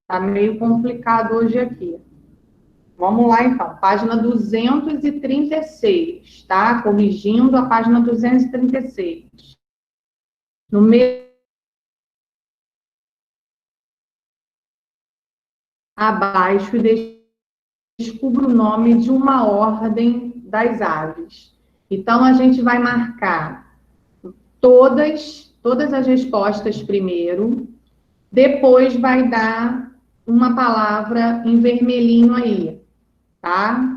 Tá meio complicado hoje aqui. Vamos lá, então. Página 236, tá? Corrigindo a página 236. No meio abaixo, descubra o nome de uma ordem das aves. Então, a gente vai marcar todas as respostas primeiro, depois vai dar uma palavra em vermelhinho aí, tá?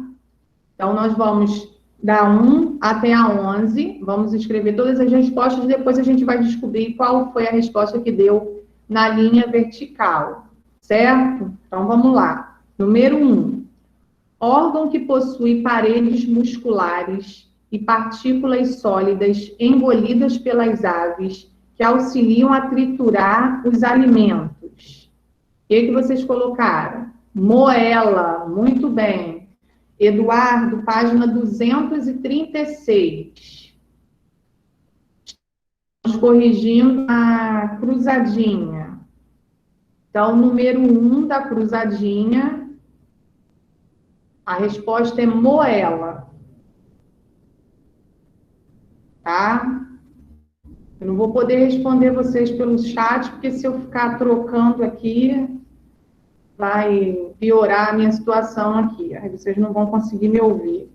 Então, nós vamos da 1 até a 11, vamos escrever todas as respostas, depois a gente vai descobrir qual foi a resposta que deu na linha vertical, certo? Então, vamos lá. Número 1. Órgão que possui paredes musculares e partículas sólidas engolidas pelas aves que auxiliam a triturar os alimentos. O que vocês colocaram? Moela, muito bem. Eduardo, página 236. Estamos corrigindo a cruzadinha. Então, número 1 da cruzadinha, a resposta é moela. Tá? Eu não vou poder responder vocês pelo chat, porque se eu ficar trocando aqui, vai piorar a minha situação aqui. Aí vocês não vão conseguir me ouvir.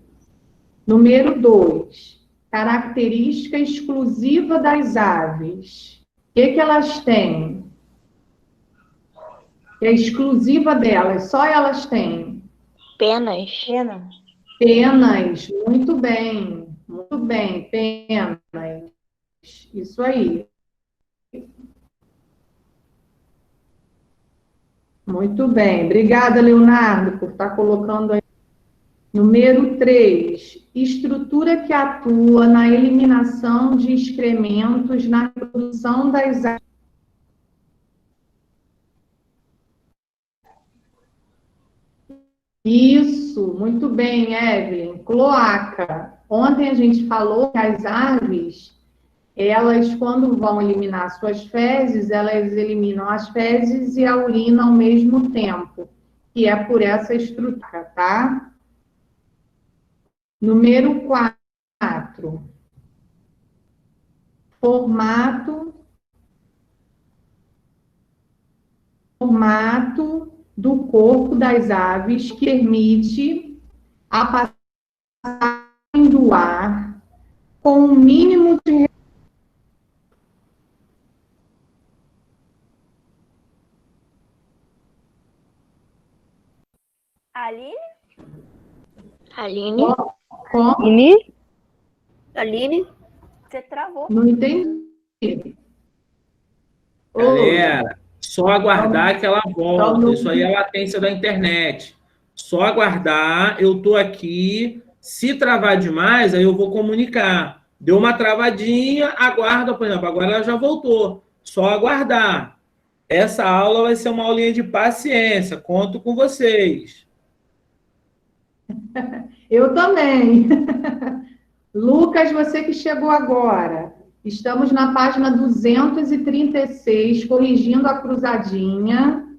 Número 2. Característica exclusiva das aves. O que elas têm? Que é exclusiva delas, só elas têm. Penas. Penas, muito bem, penas. Isso aí. Muito bem. Obrigada, Leonardo, por estar colocando aí. Número 3. Estrutura que atua na eliminação de excrementos na produção das águas. Isso, muito bem, Evelyn. Cloaca. Ontem a gente falou que as aves, elas, quando vão eliminar suas fezes, elas eliminam as fezes e a urina ao mesmo tempo, que é por essa estrutura, tá? Número 4. Formato do corpo das aves que permite a passagem do ar com o mínimo de... Aline? Como? Aline? Você travou. Não entendi. Galera, só aguardar que ela volta. Então, Isso aí é a latência da internet. Só aguardar, eu estou aqui. Se travar demais, aí eu vou comunicar. Deu uma travadinha, aguarda, por exemplo, agora ela já voltou. Só aguardar. Essa aula vai ser uma aulinha de paciência. Conto com vocês. Eu também. Lucas, você que chegou agora. Estamos na página 236, corrigindo a cruzadinha.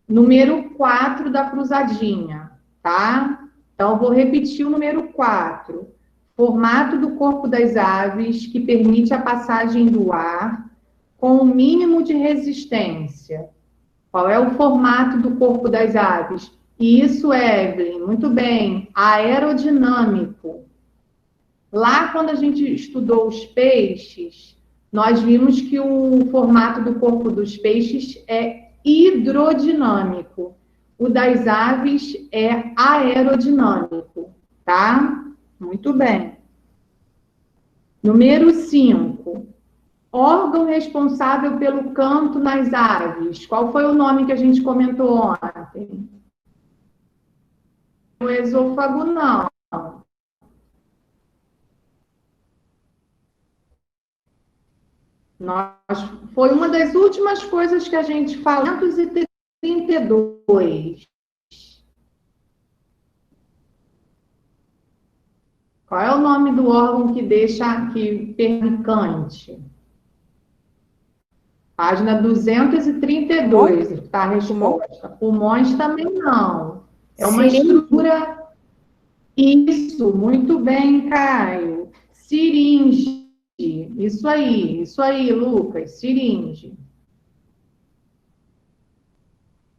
Número 4 da cruzadinha, tá? Então, vou repetir o número 4. Formato do corpo das aves que permite a passagem do ar com o mínimo de resistência. Qual é o formato do corpo das aves? Isso, Evelyn, muito bem. Aerodinâmico. Lá, quando a gente estudou os peixes, nós vimos que o formato do corpo dos peixes é hidrodinâmico. O das aves é aerodinâmico, tá? Muito bem. Número 5. Órgão responsável pelo canto nas aves. Qual foi o nome que a gente comentou ontem? O esôfago, não. Foi uma das últimas coisas que a gente falou. 232. Qual é o nome do órgão que deixa aqui pernicante? Página 232, está a resposta. Pulmões também não. É uma estrutura... Isso, muito bem, Caio. Siringe. Isso aí, Lucas, siringe.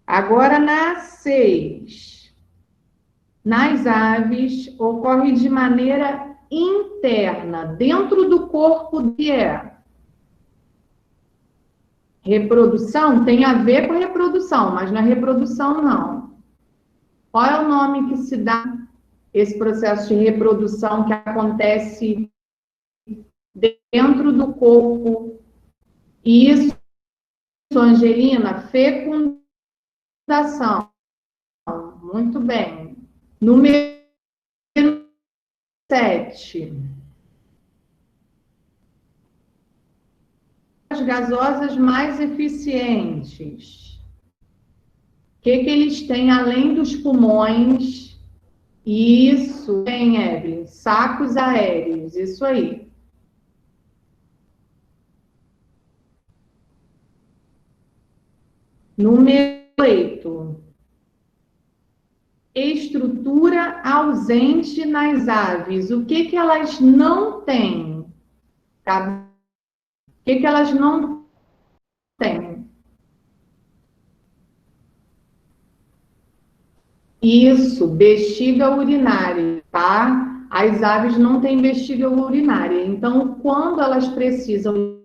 Agora, na 6. Nas aves, ocorre de maneira interna, dentro do corpo que é. Reprodução tem a ver com a reprodução, mas na reprodução não. Qual é o nome que se dá esse processo de reprodução que acontece dentro do corpo? Isso, Angelina, fecundação. Muito bem. Número 7. As gasosas mais eficientes. O que eles têm além dos pulmões? Isso, bem, Evelyn. Sacos aéreos, isso aí. Número 8. Estrutura ausente nas aves. O que elas não têm? Tá? O que elas não têm? Isso, bexiga urinária, tá? As aves não têm bexiga urinária. Então, quando elas precisam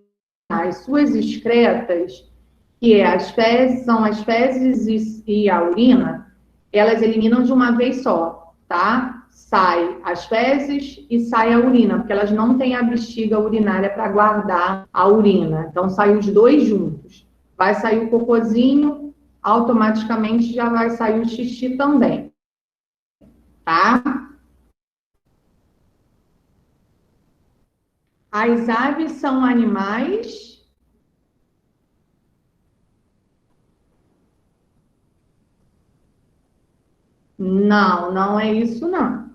as suas excretas, que é são as fezes e a urina, elas eliminam de uma vez só, tá? Sai as fezes e sai a urina, porque elas não têm a bexiga urinária para guardar a urina. Então, sai os dois juntos. Vai sair o cocôzinho, automaticamente já vai sair o xixi também, tá? As aves são animais... Não, não é isso, não.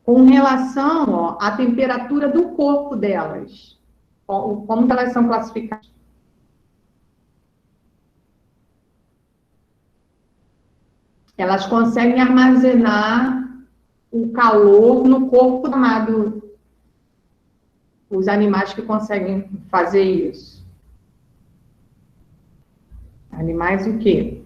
Com relação, ó, à temperatura do corpo delas, como elas são classificadas? Elas conseguem armazenar o calor no corpo chamado... Os animais que conseguem fazer isso. Animais o quê?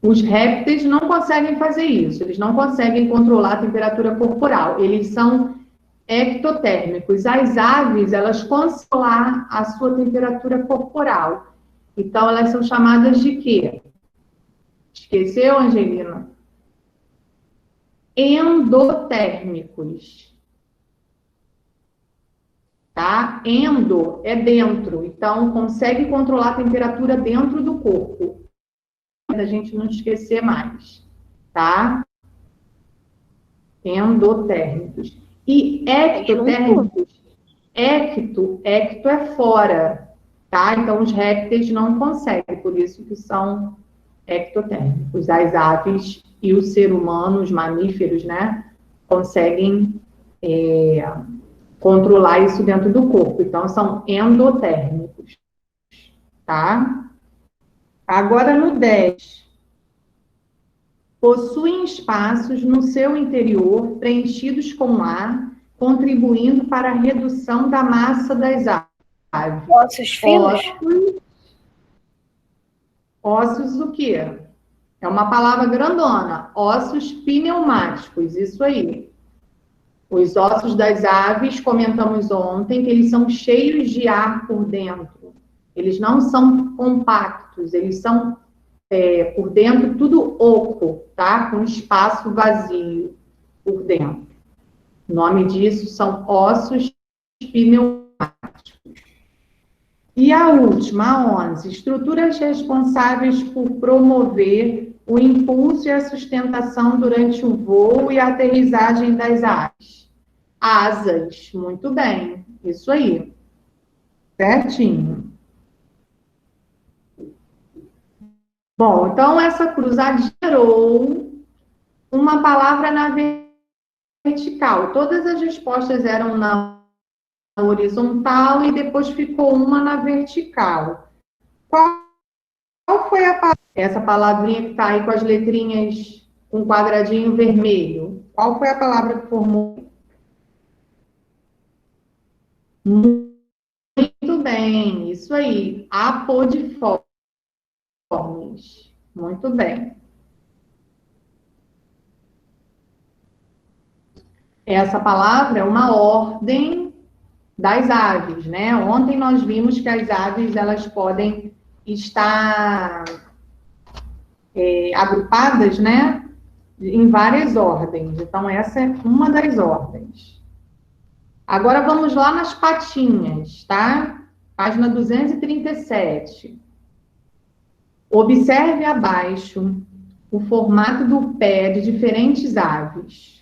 Os répteis não conseguem fazer isso, eles não conseguem controlar a temperatura corporal, eles são ectotérmicos. As aves, elas controlam a sua temperatura corporal. Então, elas são chamadas de quê? Esqueceu, Angelina? Endotérmicos. Tá? Endo é dentro, então consegue controlar a temperatura dentro do corpo. A gente não esquecer mais, tá? Endotérmicos. E ectotérmicos, ecto é fora, tá? Então, os répteis não conseguem, por isso que são ectotérmicos. As aves e o ser humano, os mamíferos, né, conseguem controlar isso dentro do corpo. Então, são endotérmicos, tá? Agora, no 10. Possuem espaços no seu interior preenchidos com ar, contribuindo para a redução da massa das aves. Ossos finos? Ossos o quê? É uma palavra grandona. Ossos pneumáticos, isso aí. Os ossos das aves, comentamos ontem, que eles são cheios de ar por dentro. Eles não são compactos, eles são, por dentro, tudo oco, tá? Com espaço vazio por dentro. O nome disso são ossos pneumáticos. E a última, a 11, estruturas responsáveis por promover o impulso e a sustentação durante o voo e a aterrissagem das aves. Asas, muito bem, isso aí, certinho. Bom, então essa cruzadinha gerou uma palavra na vertical. Todas as respostas eram não horizontal e depois ficou uma na vertical. Qual foi essa palavrinha que está aí com as letrinhas com quadradinho vermelho? Qual foi a palavra que formou? Muito bem, isso aí. Apodiformes. Muito bem. Essa palavra é uma ordem das aves, né? Ontem nós vimos que as aves, elas podem estar agrupadas, né? Em várias ordens. Então, essa é uma das ordens. Agora, vamos lá nas patinhas, tá? Página 237. Observe abaixo o formato do pé de diferentes aves.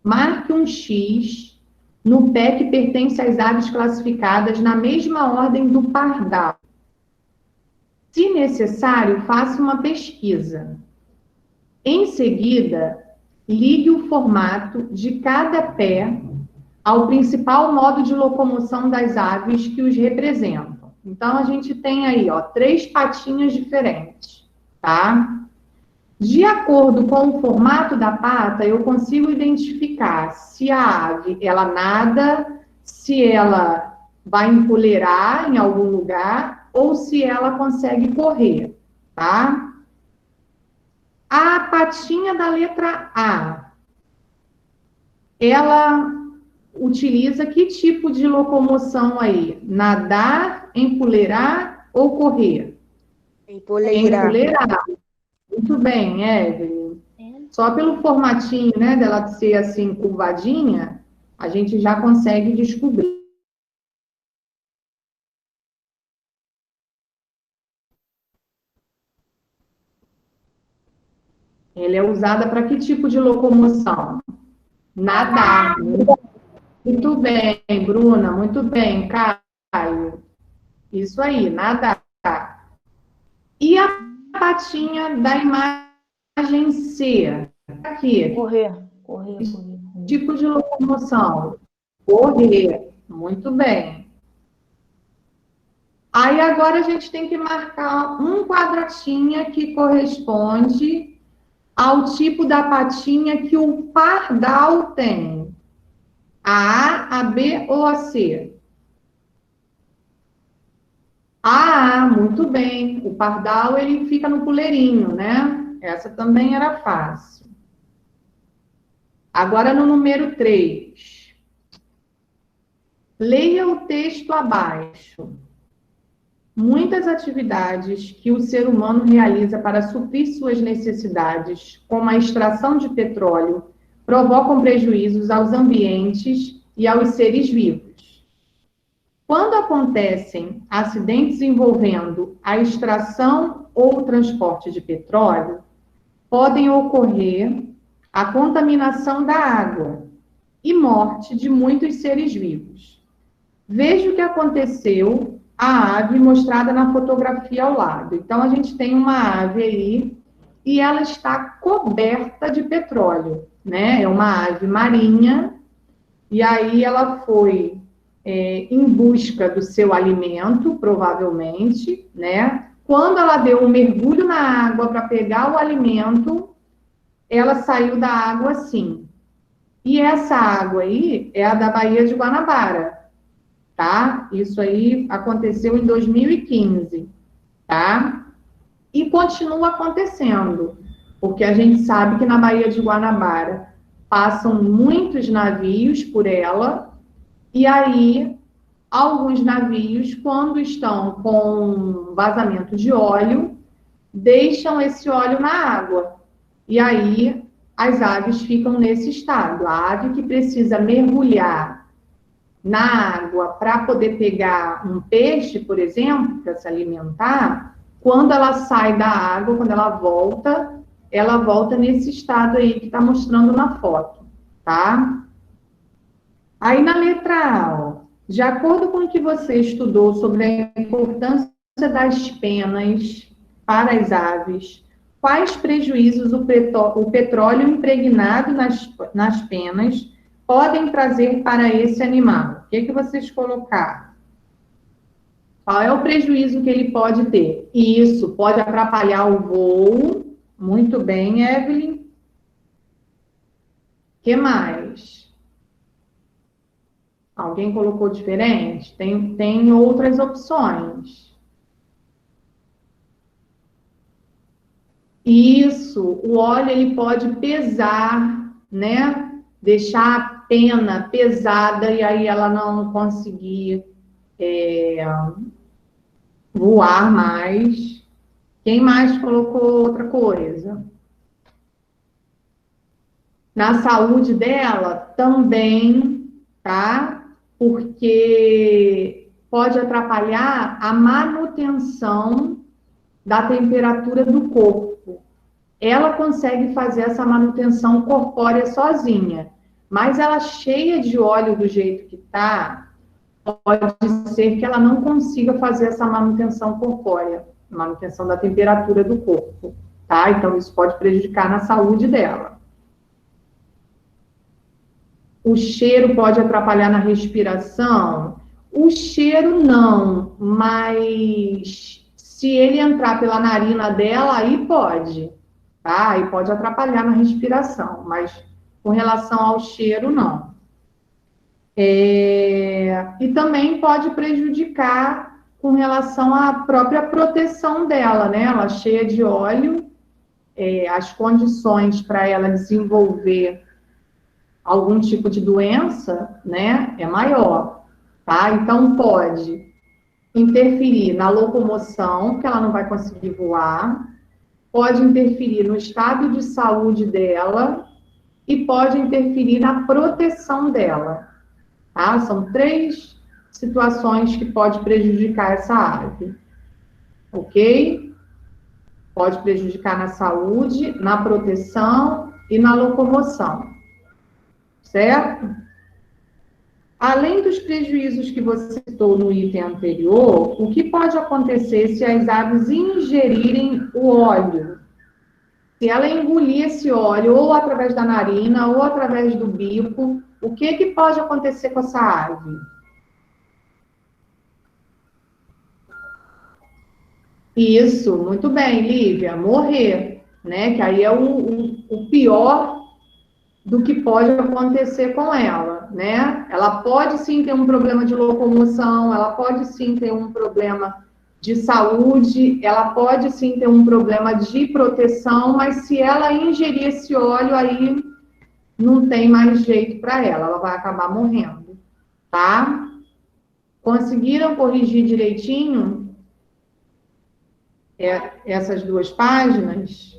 Marque um X no pé que pertence às aves classificadas na mesma ordem do pardal. Se necessário, faça uma pesquisa. Em seguida, ligue o formato de cada pé ao principal modo de locomoção das aves que os representam. Então, a gente tem aí, ó, 3 patinhas diferentes, tá? De acordo com o formato da pata, eu consigo identificar se a ave, ela nada, se ela vai empoleirar em algum lugar ou se ela consegue correr, tá? A patinha da letra A, ela utiliza que tipo de locomoção aí? Nadar, empoleirar ou correr? Empoleirar. Empoleirar. Muito bem, Evelyn. Só pelo formatinho, né, dela ser assim curvadinha, a gente já consegue descobrir. Ela é usada para que tipo de locomoção? Nadar. Muito bem, Bruna, muito bem, Caio. Isso aí, nadar. E a patinha da imagem C? Aqui. Correr. Tipo de locomoção? Correr. Muito bem. Aí agora a gente tem que marcar um quadradinho que corresponde ao tipo da patinha que o pardal tem. A B ou a C? Muito bem. O pardal, ele fica no puleirinho, né? Essa também era fácil. Agora no número 3. Leia o texto abaixo. Muitas atividades que o ser humano realiza para suprir suas necessidades, como a extração de petróleo, provocam prejuízos aos ambientes e aos seres vivos. Quando acontecem acidentes envolvendo a extração ou o transporte de petróleo, podem ocorrer a contaminação da água e morte de muitos seres vivos. Veja o que aconteceu à ave mostrada na fotografia ao lado. Então, a gente tem uma ave aí e ela está coberta de petróleo, né? É uma ave marinha e aí ela foi em busca do seu alimento, provavelmente, né? Quando ela deu um mergulho na água para pegar o alimento, ela saiu da água assim. E essa água aí é a da Baía de Guanabara, tá? Isso aí aconteceu em 2015, tá? E continua acontecendo, porque a gente sabe que na Baía de Guanabara passam muitos navios por ela, e aí alguns navios, quando estão com vazamento de óleo, deixam esse óleo na água. E aí as aves ficam nesse estado. A ave que precisa mergulhar na água para poder pegar um peixe, por exemplo, para se alimentar, quando ela sai da água, quando ela volta nesse estado aí que está mostrando na foto, tá? Aí na letra A, ó, de acordo com o que você estudou sobre a importância das penas para as aves, quais prejuízos o petróleo impregnado nas penas podem trazer para esse animal? que vocês colocaram? Qual é o prejuízo que ele pode ter? Isso, pode atrapalhar o voo. Muito bem, Evelyn. O que mais? Alguém colocou diferente? Tem outras opções. Isso, o óleo ele pode pesar, né? Deixar a pena pesada e aí ela não conseguir voar mais. Quem mais colocou outra coisa? Na saúde dela também, tá? Porque pode atrapalhar a manutenção da temperatura do corpo. Ela consegue fazer essa manutenção corpórea sozinha, mas ela cheia de óleo do jeito que tá, pode ser que ela não consiga fazer essa manutenção corpórea, manutenção da temperatura do corpo, tá? Então, isso pode prejudicar na saúde dela. O cheiro pode atrapalhar na respiração? O cheiro não, mas se ele entrar pela narina dela, aí pode, tá? Aí pode atrapalhar na respiração, mas com relação ao cheiro, não. E também pode prejudicar com relação à própria proteção dela, né? Ela cheia de óleo, as condições para ela desenvolver algum tipo de doença, né, é maior, tá? Então, pode interferir na locomoção, que ela não vai conseguir voar, pode interferir no estado de saúde dela e pode interferir na proteção dela, tá? São 3 situações que pode prejudicar essa ave, ok? Pode prejudicar na saúde, na proteção e na locomoção. Certo? Além dos prejuízos que você citou no item anterior, o que pode acontecer se as aves ingerirem o óleo? Se ela engolir esse óleo, ou através da narina, ou através do bico, o que pode acontecer com essa ave? Isso, muito bem, Lívia, morrer, né? Que aí é o pior do que pode acontecer com ela, né? Ela pode sim ter um problema de locomoção, ela pode sim ter um problema de saúde, ela pode sim ter um problema de proteção, mas se ela ingerir esse óleo, aí não tem mais jeito para ela vai acabar morrendo, tá? Conseguiram corrigir direitinho essas 2 páginas?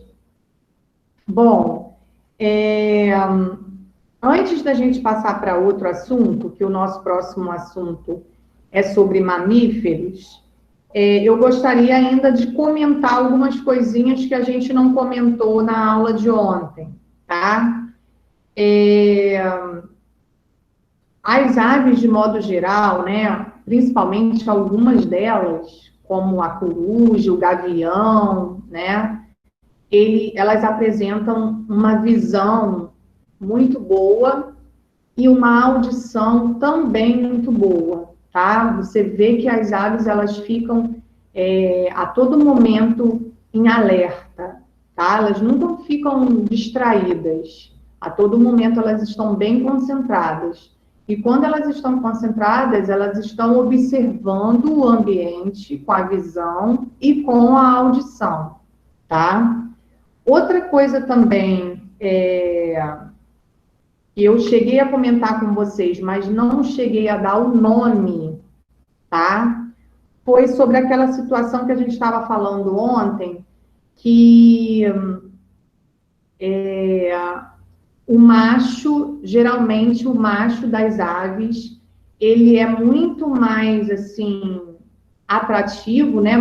Bom, antes da gente passar para outro assunto, que o nosso próximo assunto é sobre mamíferos, eu gostaria ainda de comentar algumas coisinhas que a gente não comentou na aula de ontem, tá? As aves, de modo geral, né, principalmente algumas delas, como a coruja, o gavião, né, elas apresentam uma visão muito boa e uma audição também muito boa, tá? Você vê que as aves, elas ficam a todo momento em alerta, tá? Elas nunca ficam distraídas. A todo momento elas estão bem concentradas. E quando elas estão concentradas, elas estão observando o ambiente com a visão e com a audição, tá? Outra coisa também que eu cheguei a comentar com vocês, mas não cheguei a dar o nome, tá? Foi sobre aquela situação que a gente estava falando ontem, que o macho, geralmente o macho das aves, ele é muito mais, assim, atrativo, né?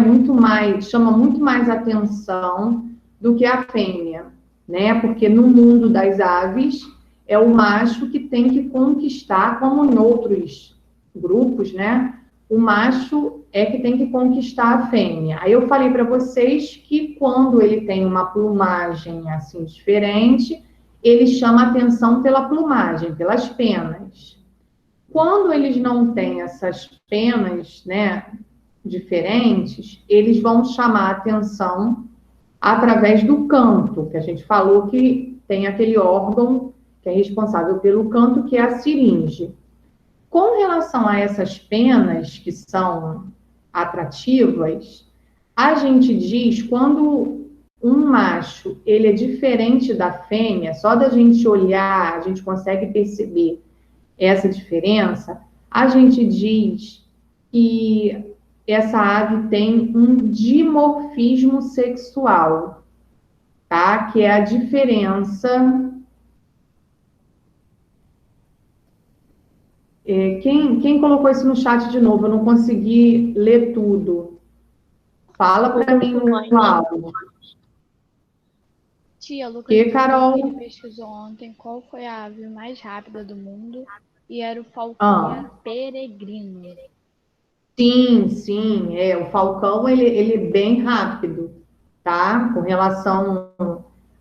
Chama muito mais atenção do que a fêmea, né? Porque no mundo das aves é o macho que tem que conquistar, como em outros grupos, né? O macho é que tem que conquistar a fêmea. Aí eu falei para vocês que quando ele tem uma plumagem assim diferente, ele chama atenção pela plumagem, pelas penas. Quando eles não têm essas penas, né, diferentes, eles vão chamar a atenção através do canto, que a gente falou que tem aquele órgão que é responsável pelo canto, que é a siringe. Com relação a essas penas que são atrativas, a gente diz quando um macho ele é diferente da fêmea, só da gente olhar, a gente consegue perceber essa diferença, a gente diz que essa ave tem um dimorfismo sexual, tá? Que é a diferença. Quem colocou isso no chat de novo? Eu não consegui ler tudo. Fala para mim no áudio. Tia, Lucas, Que, Carol? ele pesquisou ontem qual foi a ave mais rápida do mundo e era o falcão peregrino. Sim, o falcão ele é bem rápido, tá? Com relação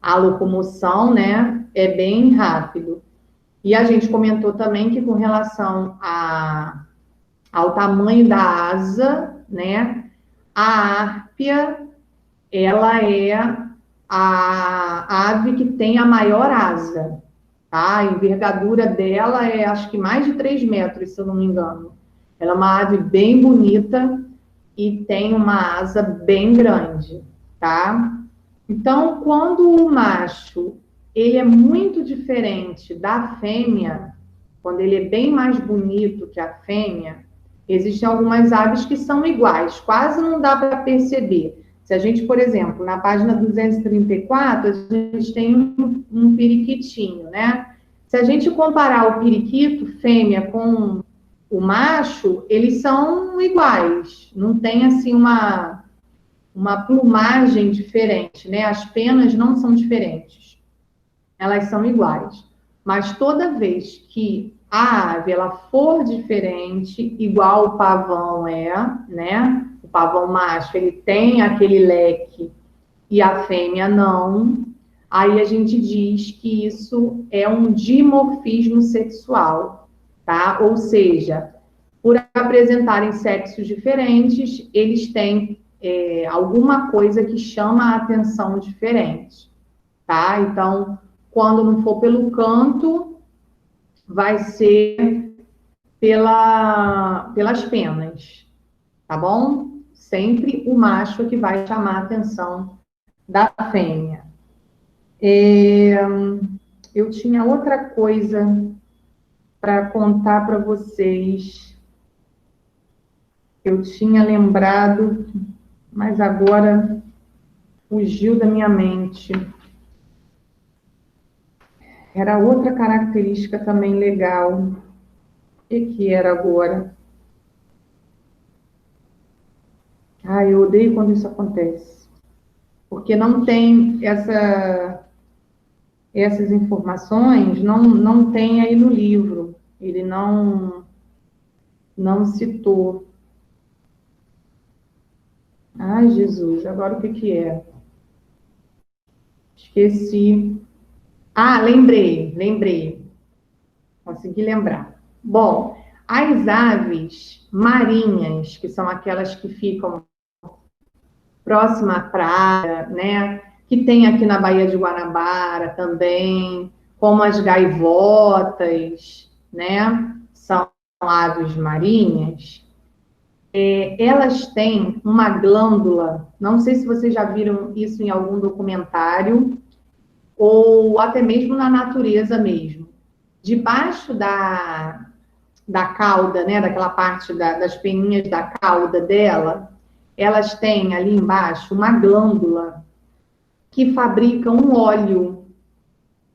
à locomoção, né? É bem rápido. E a gente comentou também que com relação ao tamanho da asa, né? A árbia, ela é a ave que tem a maior asa, tá? A envergadura dela é, acho que mais de 3 metros, se eu não me engano. Ela é uma ave bem bonita e tem uma asa bem grande, tá? Então, quando o macho, ele é muito diferente da fêmea, quando ele é bem mais bonito que a fêmea, existem algumas aves que são iguais, quase não dá para perceber. Se a gente, por exemplo, na página 234, a gente tem um periquitinho, né? Se a gente comparar o periquito fêmea com o macho, eles são iguais, não tem assim uma plumagem diferente, né? As penas não são diferentes, elas são iguais. Mas toda vez que a ave ela for diferente, igual o pavão é, né? O pavão macho, ele tem aquele leque e a fêmea não. Aí a gente diz que isso é um dimorfismo sexual, tá? Ou seja, por apresentarem sexos diferentes, eles têm alguma coisa que chama a atenção diferente, tá? Então, quando não for pelo canto, vai ser pelas penas, tá bom? Sempre o macho que vai chamar a atenção da fêmea. Eu tinha outra coisa para contar para vocês. Eu tinha lembrado, mas agora fugiu da minha mente. Era outra característica também legal. O que era agora? Eu odeio quando isso acontece. Porque não tem essas informações, não tem aí no livro. Ele não citou. Ai, Jesus, agora o que é? Esqueci. Lembrei. Consegui lembrar. Bom, as aves marinhas, que são aquelas que ficam próxima à praia, né? Que tem aqui na Baía de Guanabara também, como as gaivotas, né? São aves marinhas. Elas têm uma glândula, não sei se vocês já viram isso em algum documentário, ou até mesmo na natureza mesmo. Debaixo da cauda, né, daquela parte das peninhas da cauda dela, elas têm ali embaixo uma glândula que fabrica um óleo,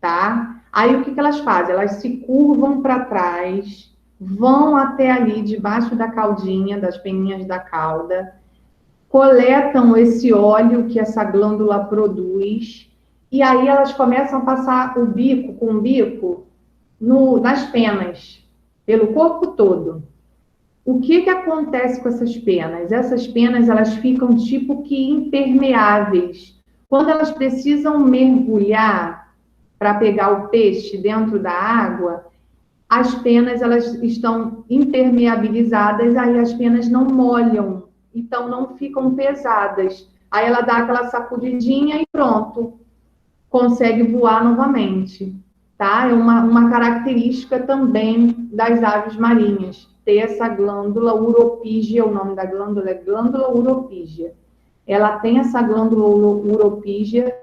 tá? Aí o que elas fazem? Elas se curvam para trás, vão até ali debaixo da caudinha, das peninhas da cauda, coletam esse óleo que essa glândula produz, e aí elas começam a passar o bico nas penas, pelo corpo todo. O que acontece com essas penas? Essas penas, elas ficam tipo que impermeáveis. Quando elas precisam mergulhar para pegar o peixe dentro da água, as penas elas estão impermeabilizadas, aí as penas não molham, então não ficam pesadas. Aí ela dá aquela sacudidinha e pronto, consegue voar novamente, tá? É uma característica também das aves marinhas, ter essa glândula uropígia, o nome da glândula é glândula uropígia. Ela tem essa glândula uropígia,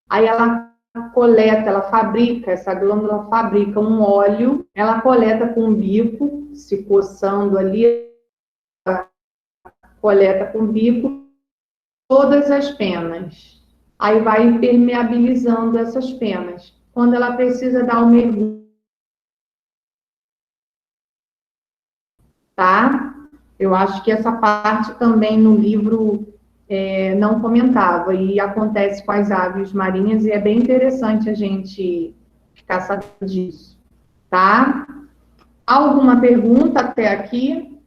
aí ela coleta, ela fabrica, essa glândula fabrica um óleo, ela coleta com o bico, se coçando ali, coleta com o bico todas as penas. Aí vai impermeabilizando essas penas. Quando ela precisa dar o mergulho, tá? Eu acho que essa parte também no livro não comentava, e acontece com as aves marinhas, e é bem interessante a gente ficar sabendo disso, tá? Alguma pergunta até aqui?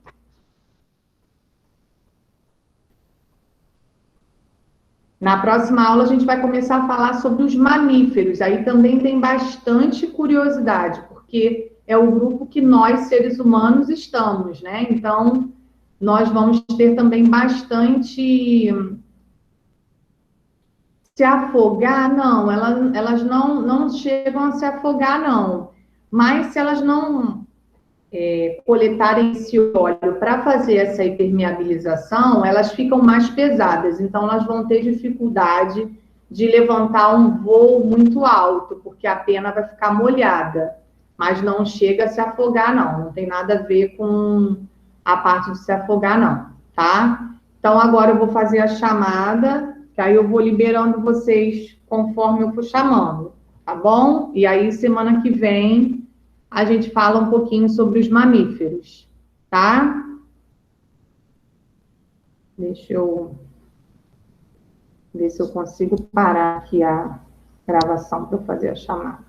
Na próxima aula, a gente vai começar a falar sobre os mamíferos. Aí também tem bastante curiosidade, porque é o grupo que nós, seres humanos, estamos, né? Então, nós vamos ter também bastante. Se afogar, não, elas não chegam a se afogar, não. Mas se elas não coletarem esse óleo para fazer essa impermeabilização, elas ficam mais pesadas. Então, elas vão ter dificuldade de levantar um voo muito alto, porque a pena vai ficar molhada. Mas não chega a se afogar, não. Não tem nada a ver com a parte de se afogar, não, tá? Então, agora eu vou fazer a chamada, que aí eu vou liberando vocês conforme eu for chamando, tá bom? E aí, semana que vem, a gente fala um pouquinho sobre os mamíferos, tá? Deixa eu ver se eu consigo parar aqui a gravação para eu fazer a chamada.